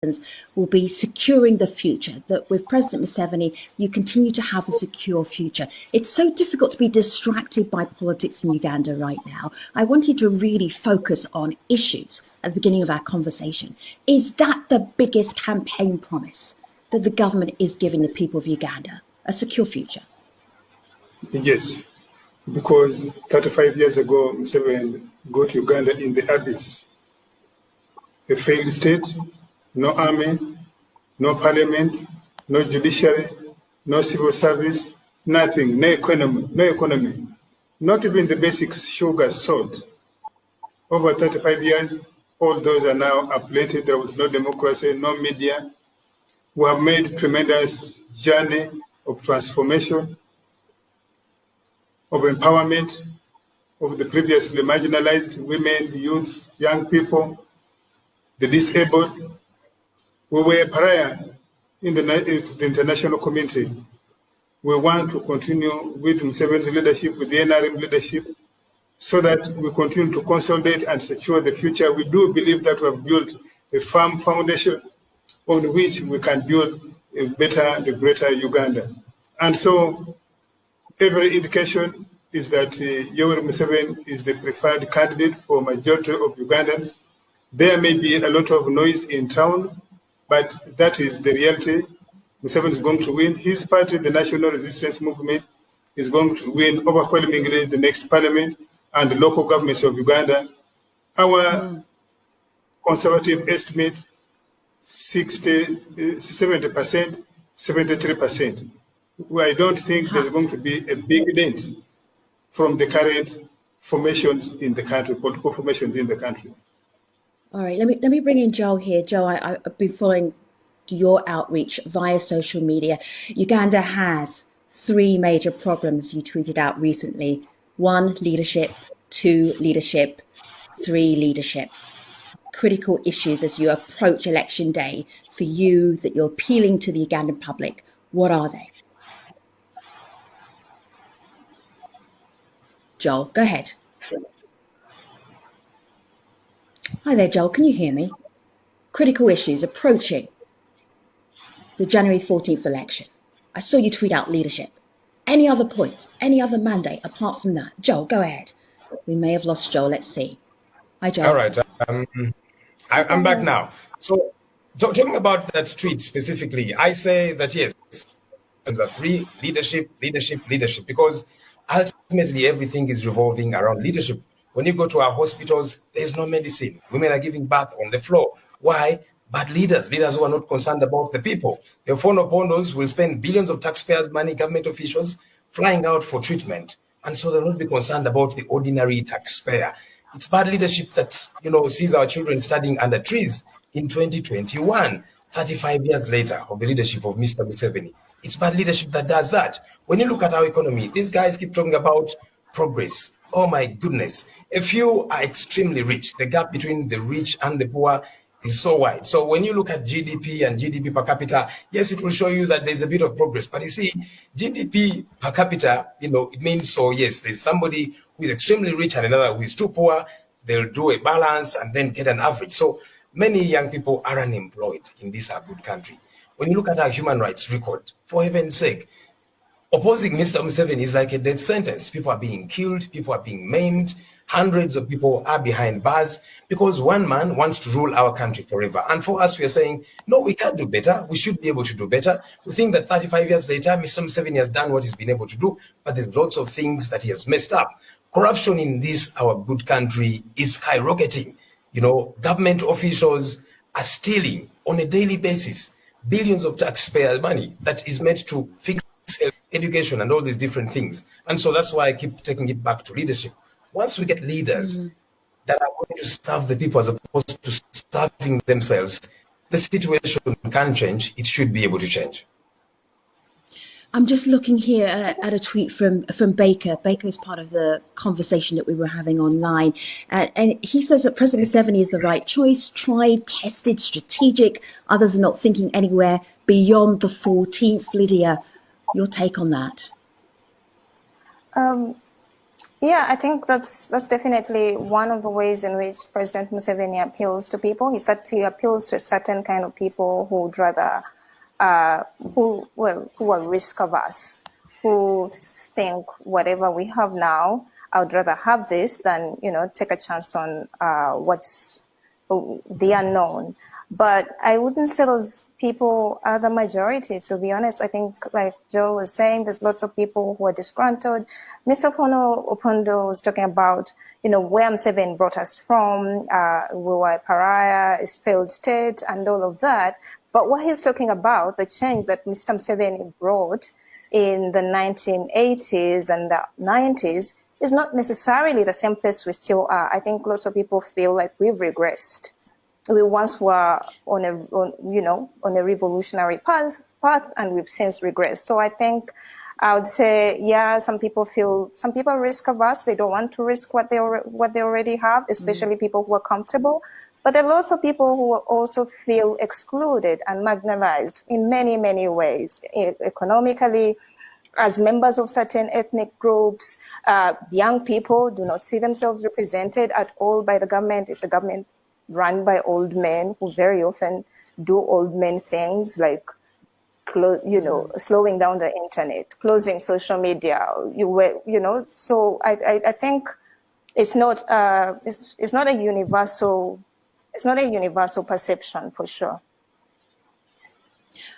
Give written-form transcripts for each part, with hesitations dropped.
will be securing the future, that with President Museveni, you continue to have a secure future. It's so difficult to be distracted by politics in Uganda right now. I want you to really focus on issues at the beginning of our conversation. Is that the biggest campaign promise that the government is giving the people of Uganda? A secure future? Yes, because 35 years ago, Museveni got Uganda in the abyss. A failed state, no army, no parliament, no judiciary, no civil service, nothing, no economy. Not even the basics, sugar, salt. Over 35 years, all those are now uprooted. There was no democracy, no media. We have made tremendous journey of transformation, of empowerment of the previously marginalized women, youths, young people, the disabled. We were a pariah in the international community. We want to continue with Museveni's leadership, with the NRM leadership, so that we continue to consolidate and secure the future. We do believe that we have built a firm foundation on which we can build a better, the greater Uganda. And so every indication is that Yoweri Museveni is the preferred candidate for majority of Ugandans. There may be a lot of noise in town, but that is the reality. Museveni is going to win. His party, the National Resistance Movement, is going to win overwhelmingly the next parliament and the local governments of Uganda. Our conservative estimate, 70%, 73%. I don't think there's going to be a big dent from the current formations in the country, political formations in the country. All right, let me bring in Joel here. Joel, I've been following your outreach via social media. Uganda has 3 major problems you tweeted out recently. 1, leadership. 2, leadership. 3, leadership. Critical issues as you approach election day for you that you're appealing to the Ugandan public. What are they? Joel, go ahead. Hi there, Joel. Can you hear me? Critical issues approaching the January 14th election. I saw you tweet out leadership. Any other points? Any other mandate apart from that? Joel, go ahead. We may have lost Joel. Let's see. Hi, Joel. All right. I'm back now. So talking about that tweet specifically, I say that yes, the 3, leadership, because ultimately everything is revolving around leadership. When you go to our hospitals, there's no medicine. Women are giving birth on the floor. Why? Bad leaders who are not concerned about the people. The Fonopondos will spend billions of taxpayers' money, government officials, flying out for treatment. And so they'll not be concerned about the ordinary taxpayer. It's bad leadership that, sees our children studying under trees in 2021, 35 years later of the leadership of Mr. Museveni. It's bad leadership that does that. When you look at our economy, these guys keep talking about progress. Oh my goodness. A few are extremely rich. The gap between the rich and the poor is so wide. So when you look at GDP and GDP per capita, yes, it will show you that there's a bit of progress. But you see, GDP per capita, it means so, yes, there's somebody who is extremely rich and another who is too poor. They'll do a balance and then get an average. So many young people are unemployed in this our good country. When you look at our human rights record, for heaven's sake, opposing Mr. Museveni is like a death sentence. People are being killed, people are being maimed, hundreds of people are behind bars because one man wants to rule our country forever. And for us, we are saying, no, we can't do better. We should be able to do better. We think that 35 years later, Mr. Museveni has done what he's been able to do, but there's lots of things that he has messed up. Corruption in this, our good country, is skyrocketing. Government officials are stealing on a daily basis billions of taxpayers' money that is meant to fix education and all these different things. And so that's why I keep taking it back to leadership. Once we get leaders that are going to serve the people as opposed to serving themselves, the situation can change. It should be able to change. I'm just looking here at a tweet from Baker. Baker is part of the conversation that we were having online. And he says that President Museveni is the right choice, tried, tested, strategic. Others are not thinking anywhere beyond the 14th. Lydia, your take on that? Yeah, I think that's definitely one of the ways in which President Museveni appeals to people. He appeals to a certain kind of people who would rather, who are risk averse, who think whatever we have now, I would rather have this than take a chance on what's the unknown. But I wouldn't say those people are the majority, to be honest. I think, like Joel was saying, there's lots of people who are disgruntled. Mr. Fono Opondo was talking about, where Museveni brought us from. We were a pariah, a failed state, and all of that. But what he's talking about, the change that Mr. Museveni brought in the 1980s and the 90s, is not necessarily the same place we still are. I think lots of people feel like we've regressed. We once were on a revolutionary path, and we've since regressed. So I think I would say, yeah, some people are risk averse. They don't want to risk what they already have, especially people who are comfortable. But there are lots of people who also feel excluded and marginalized in many, many ways, economically, as members of certain ethnic groups. Young people do not see themselves represented at all by the government. It's a government run by old men who very often do old men things like, slowing down the internet, closing social media. So I think it's not a universal perception for sure.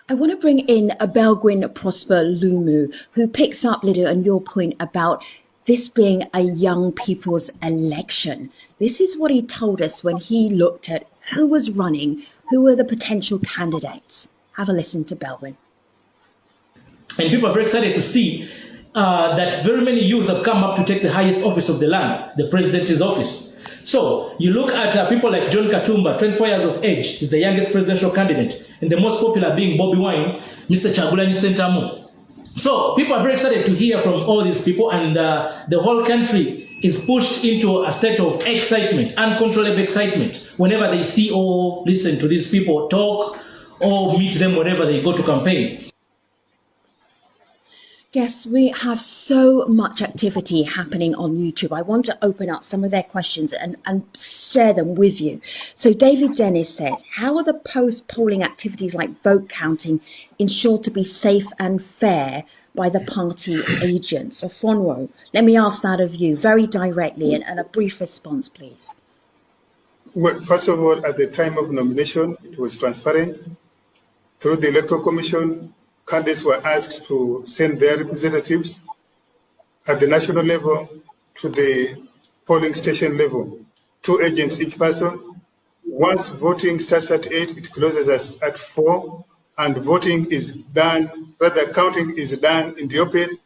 I want to bring in a Belgwin Prosper Lumu, who picks up, Lydia, on your point about this being a young people's election. This is what he told us when he looked at who was running, who were the potential candidates. Have a listen to Belwin. And people are very excited to see that very many youth have come up to take the highest office of the land, the president's office. So you look at people like John Katumba, 24 years of age, is the youngest presidential candidate, and the most popular being Bobby Wine, Mr. Kyagulanyi Ssentamu. So people are very excited to hear from all these people, and the whole country is pushed into a state of excitement, uncontrollable excitement, whenever they see or listen to these people talk or meet them whenever they go to campaign. Yes, we have so much activity happening on YouTube. I want to open up some of their questions and share them with you. So David Dennis says, how are the post-polling activities like vote counting ensured to be safe and fair by the party agents? So Fonro, let me ask that of you very directly and a brief response, please. Well, first of all, at the time of nomination, it was transparent. Through the Electoral Commission, candidates were asked to send their representatives at the national level to the polling station level, 2 agents each person. Once voting starts at 8, it closes at 4, and voting is done, counting is done in the open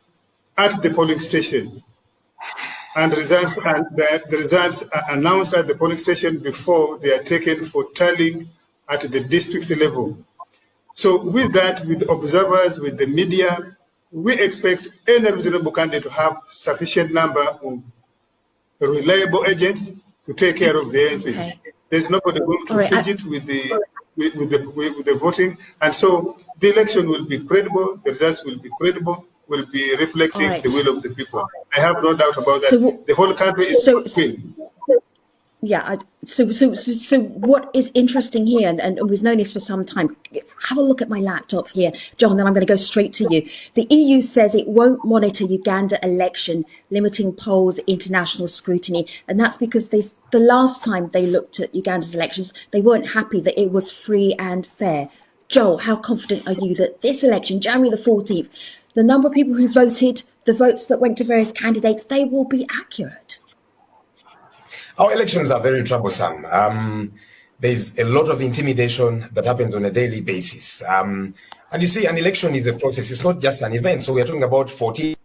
at the polling station. And the results are announced at the polling station before they are taken for tallying at the district level. So with that, with observers, with the media, we expect any reasonable candidate to have sufficient number of reliable agents to take care of their interests. Okay. There's nobody going to fidget with the voting, and so the election will be credible. The results will be credible. Will be reflecting the will of the people. I have no doubt about that. So, the whole country is win. Yeah. So what is interesting here, and we've known this for some time. Have a look at my laptop here, John. Then I'm going to go straight to you. The EU says it won't monitor Uganda election, limiting polls, international scrutiny, and that's because the last time they looked at Uganda's elections, they weren't happy that it was free and fair. Joel, how confident are you that this election, January the 14th, the number of people who voted, the votes that went to various candidates, they will be accurate? Our elections are very troublesome. There's a lot of intimidation that happens on a daily basis. And you see, an election is a process. It's not just an event. So we're talking about 14th.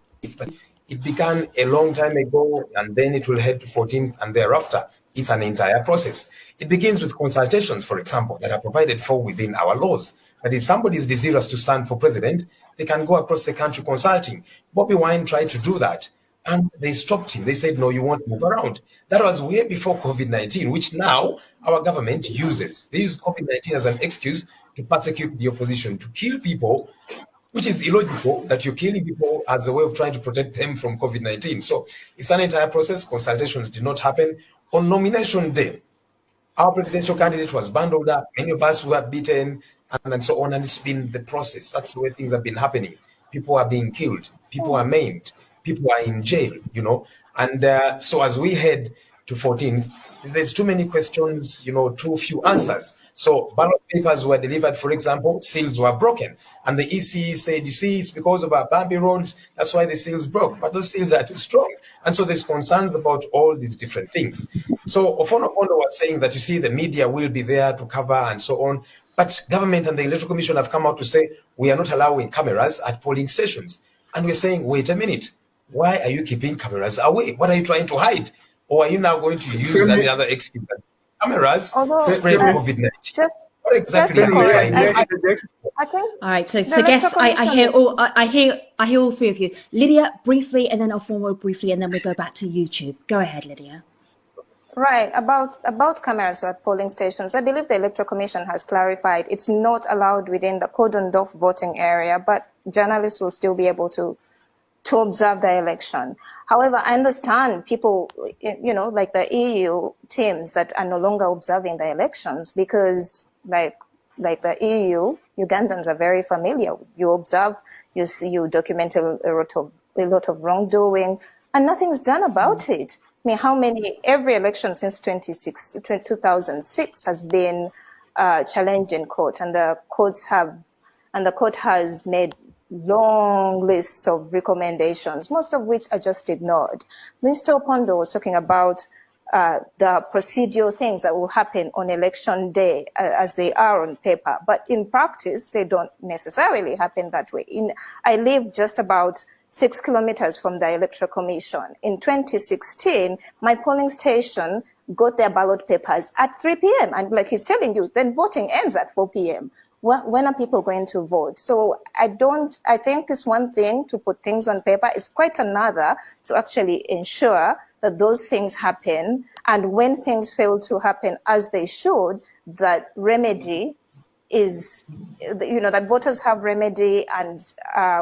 It began a long time ago, and then it will head to 14th and thereafter. It's an entire process. It begins with consultations, for example, that are provided for within our laws. But if somebody is desirous to stand for president, they can go across the country consulting. Bobby Wine tried to do that, and they stopped him. They said, no, you won't move around. That was way before COVID-19, which now our government uses. They use COVID-19 as an excuse to persecute the opposition, to kill people which is illogical that you're killing people as a way of trying to protect them from COVID-19. So it's an entire process. Consultations did not happen. On nomination day, our presidential candidate was bundled up. Many of us were beaten and so on. And it's been the process. That's the way things have been happening. People are being killed. People are maimed. People are in jail, And so as we head to 14th, there's too many questions, too few answers. So ballot papers were delivered, for example, seals were broken. And the EC said, you see, it's because of our bumpy roads, that's why the seals broke. But those seals are too strong. And so there's concerns about all these different things. So Ofono Ofondo was saying that, you see, the media will be there to cover and so on. But government and the Electoral Commission have come out to say, we are not allowing cameras at polling stations. And we're saying, wait a minute, why are you keeping cameras away? What are you trying to hide? Or are you now going to use any other excuse? Cameras spread COVID-19. What exactly are you trying to hide? I think. All right, so guess I hear all three of you. Lydia briefly, and then Ofonwo briefly, and then we go back to YouTube. Go ahead, Lydia. Right, about cameras at polling stations, I believe the Electoral Commission has clarified it's not allowed within the cordoned off voting area, but journalists will still be able to observe the election. However, I understand people, like the EU teams that are no longer observing the elections because like the EU, Ugandans are very familiar. You observe, you see, you document a lot of wrongdoing, and nothing's done about it. I mean, every election since 2006 has been challenged in court, and the court has made long lists of recommendations, most of which are just ignored. Mr. Opondo was talking about the procedural things that will happen on election day as they are on paper, but in practice, they don't necessarily happen that way. I live just about 6 kilometers from the Electoral Commission. In 2016, my polling station got their ballot papers at 3 p.m. And like he's telling you, then voting ends at 4 p.m. When are people going to vote? So I think it's one thing to put things on paper. It's quite another to actually ensure that those things happen. And when things fail to happen as they should, that remedy is, that voters have remedy and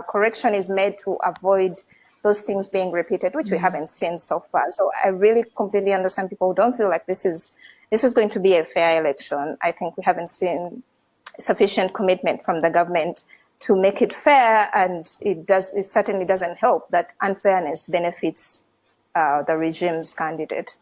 correction is made to avoid those things being repeated, which we haven't seen so far. So I really completely understand people who don't feel like this is going to be a fair election. I think we haven't seen sufficient commitment from the government to make it fair, and it certainly doesn't help that unfairness benefits the regime's candidate.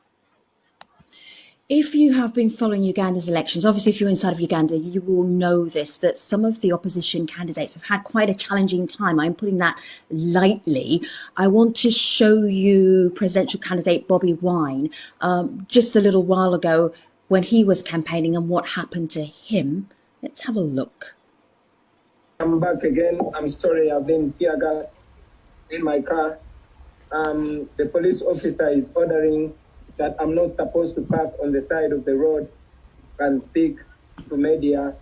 If you have been following Uganda's elections, obviously if you're inside of Uganda, you will know this, that some of the opposition candidates have had quite a challenging time. I'm putting that lightly. I want to show you presidential candidate Bobby Wine just a little while ago when he was campaigning and what happened to him. Let's have a look. I'm back again. I'm sorry, I've been tear gassed in my car. The police officer is ordering that I'm not supposed to park on the side of the road and speak to media.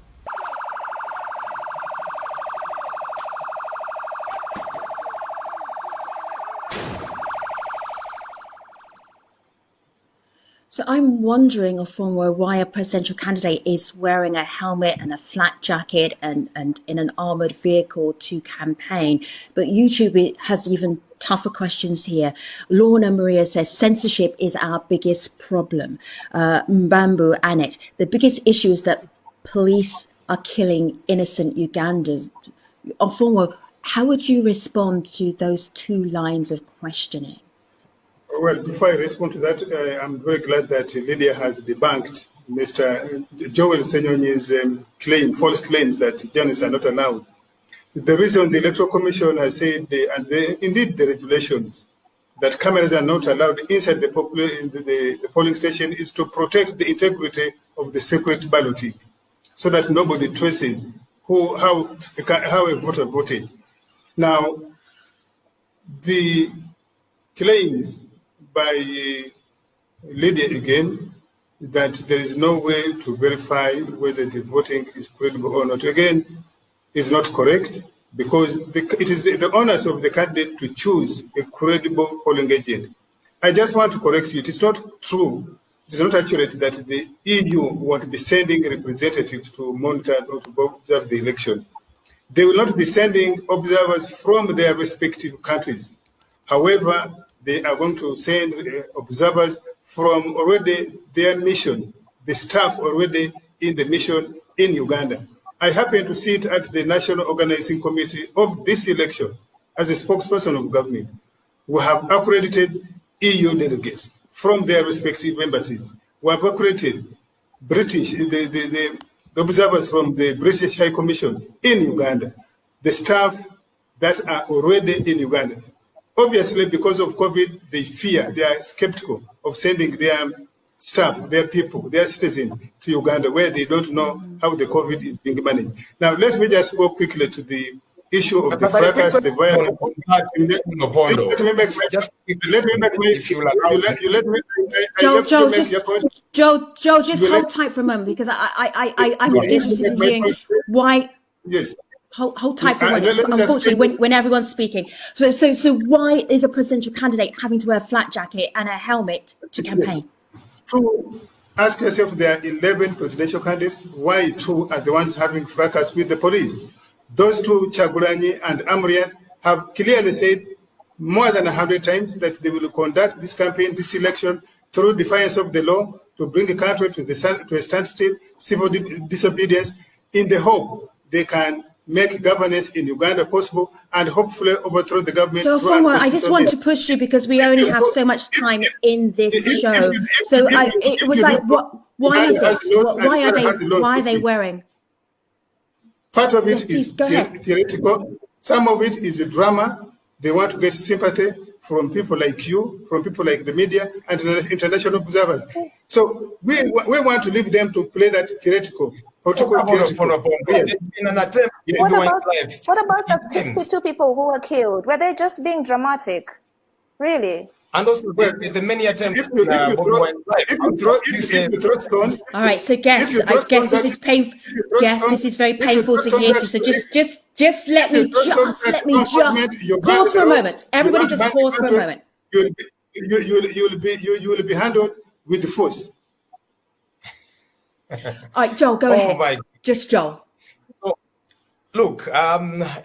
So I'm wondering, Ofonwo, why a presidential candidate is wearing a helmet and a flat jacket and in an armoured vehicle to campaign. But YouTube has even tougher questions here. Lorna Maria says, censorship is our biggest problem. Mbambu Annette, the biggest issue is that police are killing innocent Ugandans. Ofonwo, how would you respond to those two lines of questioning? Well, before I respond to that, I'm very glad that Lydia has debunked Mr. Joel Senyonyi's false claims that journalists are not allowed. The reason the Electoral Commission has said, indeed the regulations, that cameras are not allowed inside the polling station is to protect the integrity of the secret balloting, so that nobody traces how a voter voted. Now, the claims by Lydia again that there is no way to verify whether the voting is credible or not, again, is not correct, because it is the onus of the candidate to choose a credible polling agent. I just want to correct you. It is not true, it is not accurate that the EU want to be sending representatives to monitor or to observe the election. They will not be sending observers from their respective countries. However, they are going to send observers from already their mission, the staff already in the mission in Uganda. I happen to sit at the National Organizing Committee of this election as a spokesperson of government. We have accredited EU delegates from their respective embassies. We have accredited the observers from the British High Commission in Uganda, the staff that are already in Uganda. Obviously, because of COVID, they are skeptical of sending their staff, their people, their citizens to Uganda, where they don't know how the COVID is being managed. Now, let me just go quickly to the issue of the fracas, the violence. Joe, just hold tight for a moment, because I'm interested in hearing why. Yes. Hold tight for a moment. Unfortunately, when everyone's speaking, so why is a presidential candidate having to wear a flat jacket and a helmet to campaign? To ask yourself, there are 11 presidential candidates. Why 2 are the ones having fracas with the police? Those 2, Chagulanyi and Amriat, have clearly said more than 100 times that they will conduct this campaign, this election, through defiance of the law, to bring the country to a standstill, civil disobedience, in the hope they can make governance in Uganda possible and hopefully overthrow the government. So, Fonwa, I just want to push you, because we only have so much time in this show. So it was like, why is it? Why are they wearing? Part of it is theoretical. Some of it is a drama. They want to get sympathy from people like you, from people like the media and international observers. So we want to leave them to play that theoretical. What about the 52 people who were killed? Were they just being dramatic? Really? And also the many attempts. All right, so guess this is painful. Guess this is very painful to hear. So just let me pause for a moment. Everybody, just pause for a moment. You will be handled with the force. All right, Joel, go ahead. Just Joel. So, look,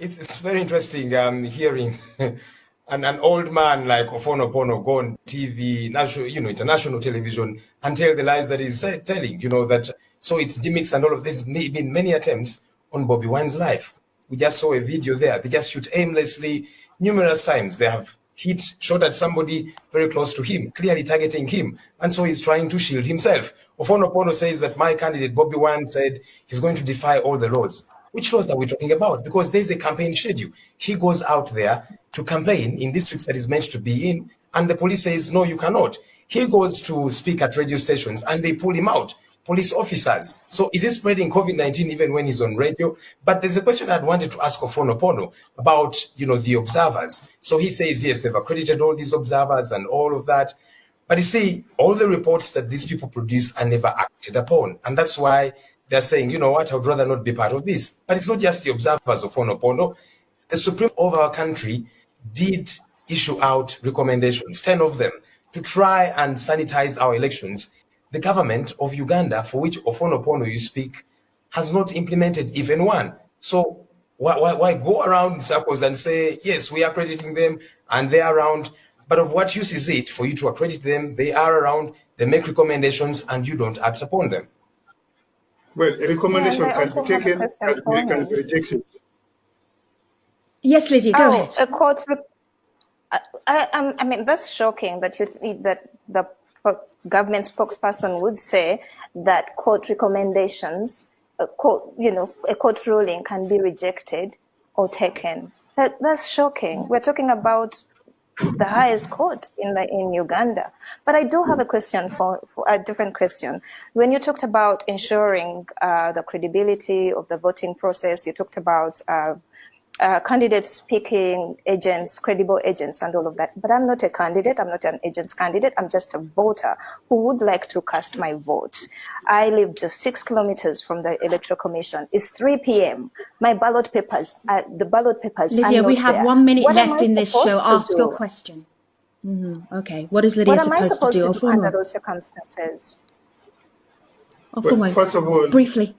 it's very interesting hearing an old man like Ofonopono go on TV, national, international television, and tell the lies that he's telling. That so it's gimmicks and all of this. Been many attempts on Bobby Wine's life. We just saw a video there. They just shoot aimlessly numerous times. They have shot at somebody very close to him, clearly targeting him. And so he's trying to shield himself. Ofonopono says that my candidate, Bobby Wine, said he's going to defy all the laws. Which laws are we talking about? Because there's a campaign schedule. He goes out there to campaign in districts that he's meant to be in, and the police says, no, you cannot. He goes to speak at radio stations, and they pull him out. Police officers. So is he spreading COVID-19 even when he's on radio? But there's a question I'd wanted to ask Ofonopono about, the observers. So he says, yes, they've accredited all these observers and all of that. But you see, all the reports that these people produce are never acted upon. And that's why they're saying, you know what, I would rather not be part of this. But it's not just the observers of Ofonopono. The Supreme Court of our country did issue out recommendations, 10 of them, to try and sanitize our elections. The government of Uganda, for which Ofonopono you speak, has not implemented even one. So why go around in circles and say, yes, we are accrediting them and they are around, but of what use is it for you to accredit them? They are around, they make recommendations, and you don't act upon them. Well, a recommendation can be taken and can be rejected. Yes, Lydia, go ahead. A court. I mean, that's shocking that that the government spokesperson would say that court recommendations, a court ruling can be rejected or taken. That's shocking. We're talking about the highest court in Uganda. But I do have a question for a different question. When you talked about ensuring the credibility of the voting process, you talked about candidates picking agents, credible agents and all of that. But I'm not a candidate. I'm not an agent's candidate. I'm just a voter who would like to cast my vote. I live just 6 kilometers from the Electoral Commission. It's 3 p.m. My ballot papers, the ballot papers Lydia, are not we have there. 1 minute What am left I in this show. supposed to Ask do? your question. Okay. What is Lydia What am I supposed to supposed do? to do under those circumstances? Well, first of all, briefly.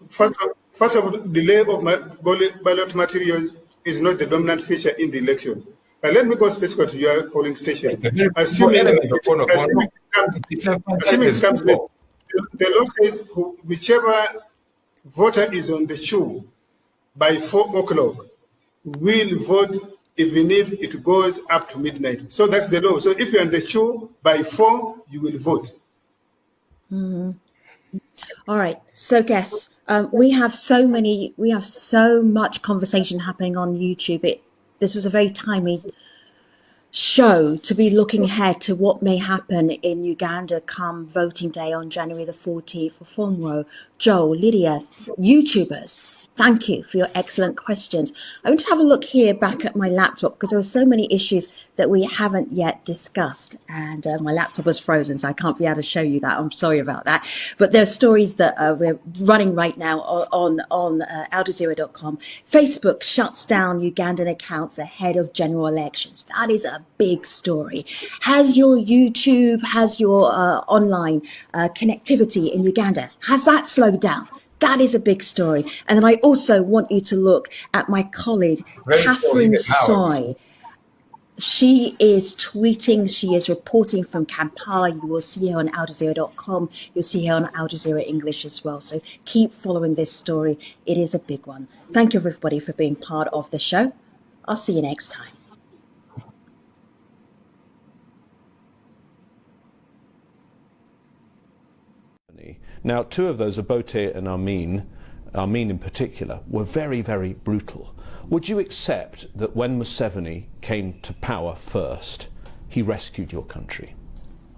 First First of all, delay of ballot materials is not the dominant feature in the election. But let me go specifically to your polling station. Assuming it comes late, the law says whichever voter is on the queue by 4 o'clock will vote even if it goes up to midnight. So that's the law. So if you're on the queue by 4, you will vote. All right. So guests, we have so much conversation happening on YouTube. This was a very timely show to be looking ahead to what may happen in Uganda come voting day on January the 14th for Fonro. Joe, Lydia, YouTubers, thank you for your excellent questions. I want to have a look here back at my laptop because there are so many issues that we haven't yet discussed, and my laptop was frozen, so I can't be able to show you that. I'm sorry about that. But there are stories that we're running right now on aljazeera.com. Facebook shuts down Ugandan accounts ahead of general elections. That is a big story. Has your YouTube, has your online connectivity in Uganda, has that slowed down? That is a big story. And then I also want you to look at my colleague, Catherine Soy. She is tweeting, she is reporting from Kampala. You will see her on aljazeera.com. You'll see her on Al Jazeera English as well. So keep following this story. It is a big one. Thank you, everybody, for being part of the show. I'll see you next time. Now, two of those, Obote and Amin in particular, were very, very brutal. Would you accept that when Museveni came to power first, he rescued your country?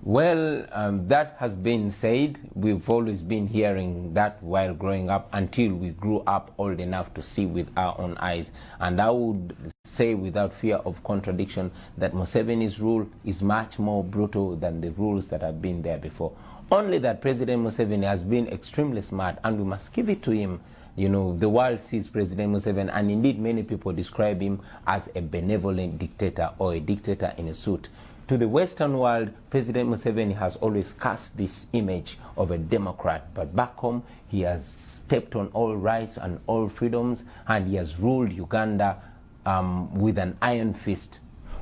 Well, that has been said. We've always been hearing that while growing up until we grew up old enough to see with our own eyes. And I would say without fear of contradiction that Museveni's rule is much more brutal than the rules that have been there before. Only that President Museveni has been extremely smart, and we must give it to him. You know, the world sees President Museveni, and indeed many people describe him as a benevolent dictator or a dictator in a suit. To the Western world, President Museveni has always cast this image of a democrat, but back home he has stepped on all rights and all freedoms, and he has ruled Uganda with an iron fist.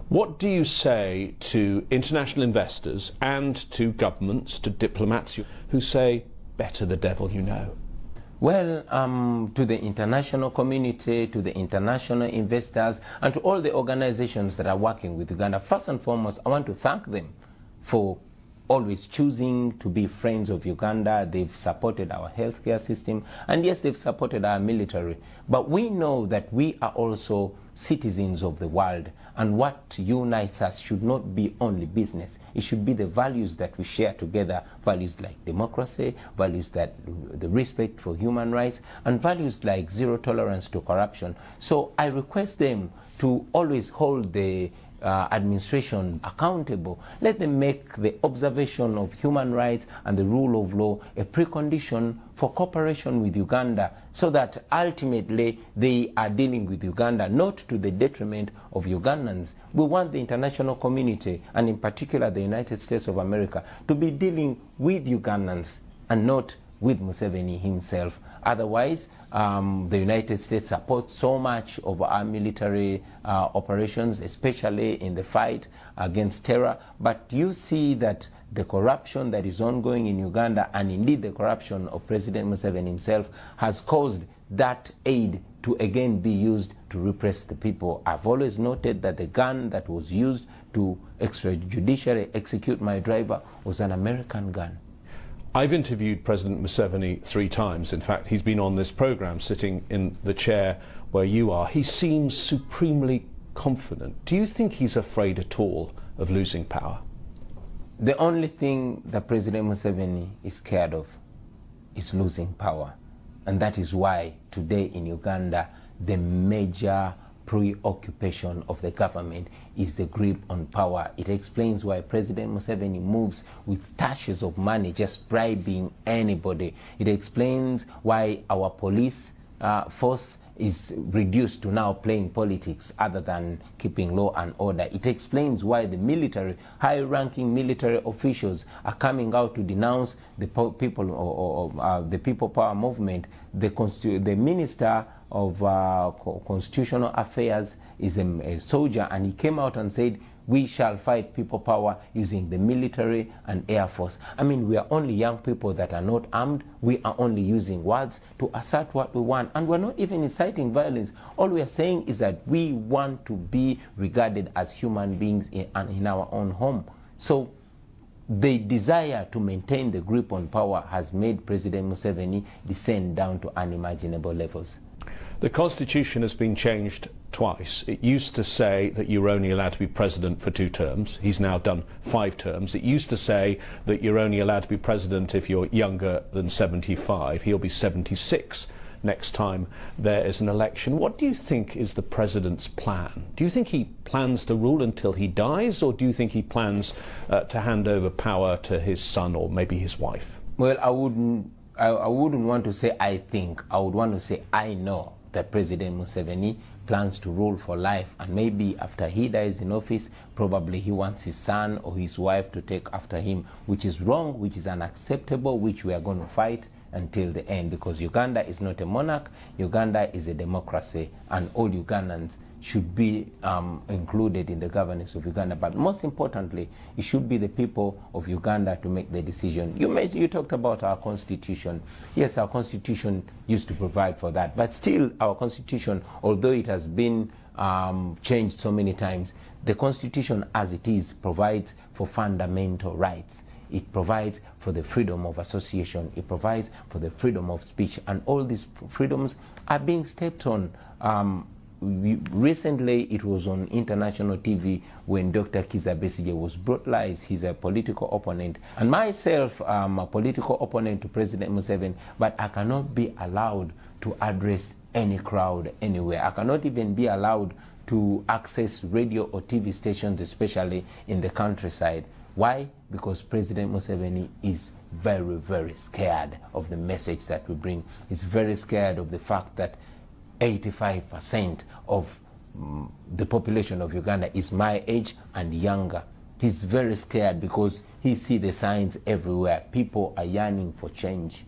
What do you say to international investors and to governments, to diplomats who say, better the devil you know? Well, to the international community, to the international investors, and to all the organizations that are working with Uganda, first and foremost, I want to thank them for always choosing to be friends of Uganda. They've supported our healthcare system, and yes, they've supported our military. But we know that we are also citizens of the world, and what unites us should not be only business. It should be the values that we share together, values like democracy, values that the respect for human rights, and values like zero tolerance to corruption. So I request them to always hold the administration accountable. Let them make the observation of human rights and the rule of law a precondition for cooperation with Uganda, so that ultimately they are dealing with Uganda not to the detriment of Ugandans. We want the international community, and in particular the United States of America, to be dealing with Ugandans and not with Museveni himself. Otherwise, the United States supports so much of our military operations, especially in the fight against terror. But you see that the corruption that is ongoing in Uganda, and indeed the corruption of President Museveni himself, has caused that aid to again be used to repress the people. I've always noted that the gun that was used to extrajudicially execute my driver was an American gun. I've interviewed President Museveni 3 times. In fact, he's been on this program sitting in the chair where you are. He seems supremely confident. Do you think he's afraid at all of losing power? The only thing that President Museveni is scared of is losing power. And that is why today in Uganda, the major preoccupation of the government is the grip on power. It explains why President Museveni moves with stashes of money, just bribing anybody. It explains why our police force is reduced to now playing politics other than keeping law and order. It explains why the military, high-ranking military officials are coming out to denounce the people or the People Power movement. The Minister of Constitutional Affairs is a soldier, and he came out and said, we shall fight people power using the military and air force. I mean, we are only young people that are not armed. We are only using words to assert what we want. And we're not even inciting violence. All we are saying is that we want to be regarded as human beings in our own home. So the desire to maintain the grip on power has made President Museveni descend down to unimaginable levels. The Constitution has been changed twice. It used to say that you were only allowed to be president for 2 terms. He's now done 5 terms. It used to say that you're only allowed to be president if you're younger than 75. He'll be 76 next time there is an election. What do you think is the president's plan? Do you think he plans to rule until he dies, or do you think he plans to hand over power to his son or maybe his wife? Well, I wouldn't want to say I think. I would want to say I know that President Museveni plans to rule for life, and maybe after he dies in office, probably he wants his son or his wife to take after him, which is wrong, which is unacceptable, which we are going to fight until the end, because Uganda is not a monarch. Uganda is a democracy, and all Ugandans should be included in the governance of Uganda. But most importantly, it should be the people of Uganda to make the decision. You talked about our constitution. Yes, our constitution used to provide for that, but still our constitution, although it has been changed so many times, the constitution as it is provides for fundamental rights. It provides for the freedom of association. It provides for the freedom of speech, and all these freedoms are being stepped on. Recently, it was on international TV when Dr. Kizza Besigye was brutalized. He's a political opponent, and myself, I'm a political opponent to President Museveni, but I cannot be allowed to address any crowd anywhere. I cannot even be allowed to access radio or TV stations, especially in the countryside. Why? Because President Museveni is very, very scared of the message that we bring. He's very scared of the fact that 85% of the population of Uganda is my age and younger. He's very scared because he sees the signs everywhere. People are yearning for change.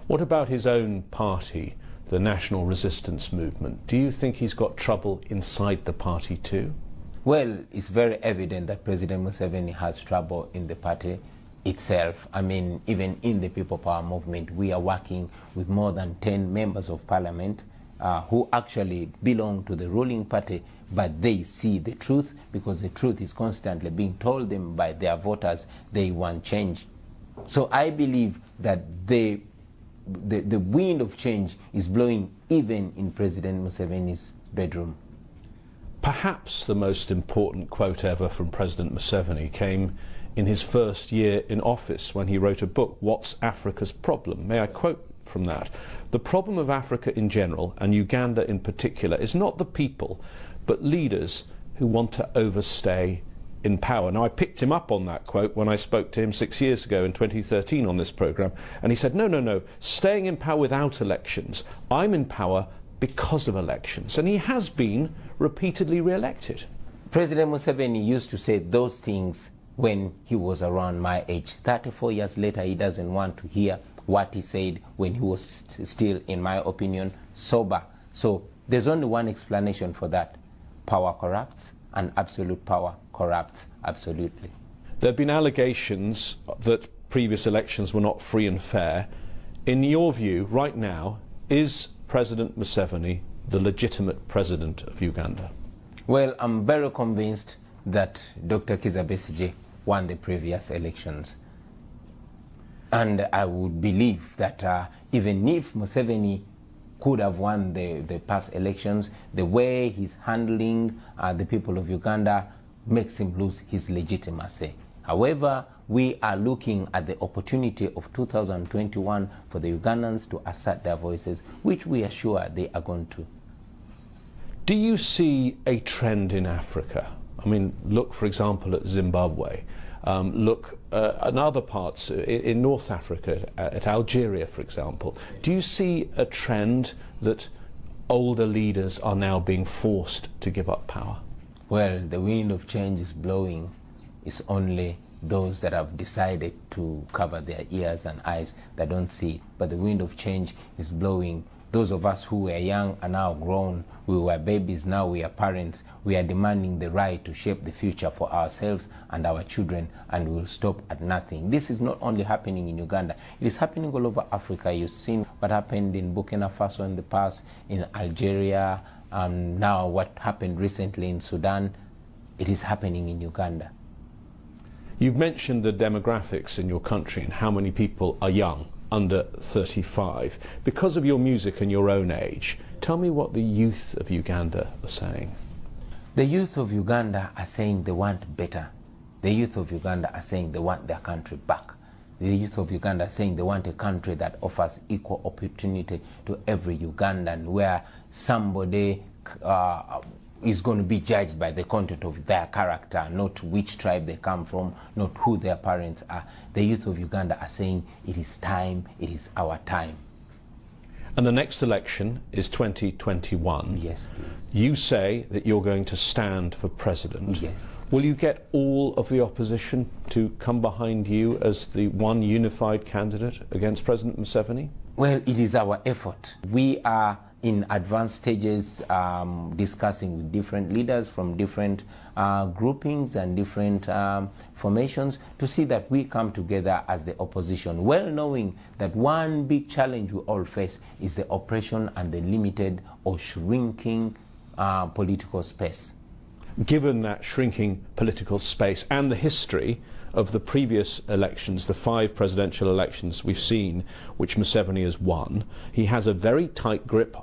What about his own party, the National Resistance Movement? Do you think he's got trouble inside the party too? Well, it's very evident that President Museveni has trouble in the party itself. I mean, even in the People Power movement, we are working with more than 10 members of parliament who actually belong to the ruling party, but they see the truth, because the truth is constantly being told them by their voters. They want change. So I believe that the wind of change is blowing even in President Museveni's bedroom. Perhaps the most important quote ever from President Museveni came in his first year in office, when he wrote a book, What's Africa's Problem? May I quote from that? The problem of Africa in general, and Uganda in particular, is not the people, but leaders who want to overstay in power. Now, I picked him up on that quote when I spoke to him 6 years ago in 2013 on this programme, and he said, no, staying in power without elections. I'm in power because of elections. And he has been repeatedly re-elected. President Museveni used to say those things when he was around my age. 34 years later, he doesn't want to hear what he said when he was still, in my opinion, sober. So there's only one explanation for that. Power corrupts, and absolute power corrupts absolutely. There have been allegations that previous elections were not free and fair. In your view, right now, is President Museveni the legitimate president of Uganda? Well, I'm very convinced that Dr. Kizza Besigye won the previous elections. And I would believe that even if Museveni could have won the past elections, the way he's handling the people of Uganda makes him lose his legitimacy. However, we are looking at the opportunity of 2021 for the Ugandans to assert their voices, which we are sure they are going to. Do you see a trend in Africa? I mean, look, for example, at Zimbabwe. Look at other parts in North Africa, at Algeria, for example. Do you see a trend that older leaders are now being forced to give up power? Well, the wind of change is blowing. It's only those that have decided to cover their ears and eyes that don't see it. But the wind of change is blowing. Those of us who were young are now grown. We were babies, now we are parents. We are demanding the right to shape the future for ourselves and our children, and we will stop at nothing. This is not only happening in Uganda, it is happening all over Africa. You've seen what happened in Burkina Faso in the past, in Algeria, now what happened recently in Sudan. It is happening in Uganda. You've mentioned the demographics in your country and how many people are young, under 35. Because of your music and your own age, tell me what the youth of Uganda are saying. The youth of Uganda are saying they want better. The youth of Uganda are saying they want their country back. The youth of Uganda are saying they want a country that offers equal opportunity to every Ugandan, where somebody is going to be judged by the content of their character, not which tribe they come from, not who their parents are. The youth of Uganda are saying it is time, it is our time. And the next election is 2021. Yes, please. You say that you're going to stand for president. Yes. Will you get all of the opposition to come behind you as the one unified candidate against President Museveni? Well, it is our effort. We are in advanced stages discussing with different leaders from different groupings and different formations to see that we come together as the opposition, well knowing that one big challenge we all face is the oppression and the limited or shrinking political space. Given that shrinking political space and the history of the previous elections, the 5 presidential elections we've seen, which Museveni has won, he has a very tight grip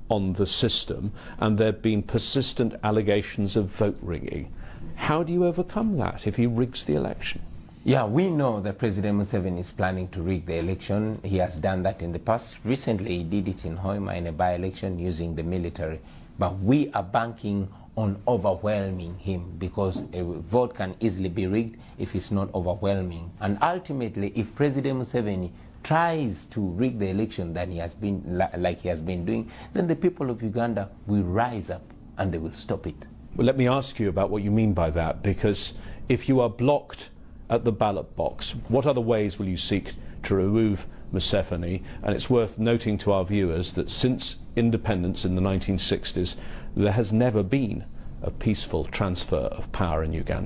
on the system, and there have been persistent allegations of vote rigging. How do you overcome that if he rigs the election? Yeah, we know that President Museveni is planning to rig the election. He has done that in the past. Recently, he did it in Hoima in a by-election using the military. But we are banking on overwhelming him, because a vote can easily be rigged if it's not overwhelming. And ultimately, if President Museveni tries to rig the election that he has been like he has been doing, then the people of Uganda will rise up and they will stop it. Well, let me ask you about what you mean by that, because if you are blocked at the ballot box, what other ways will you seek to remove Museveni? And it's worth noting to our viewers that since independence in the 1960s, there has never been a peaceful transfer of power in Uganda.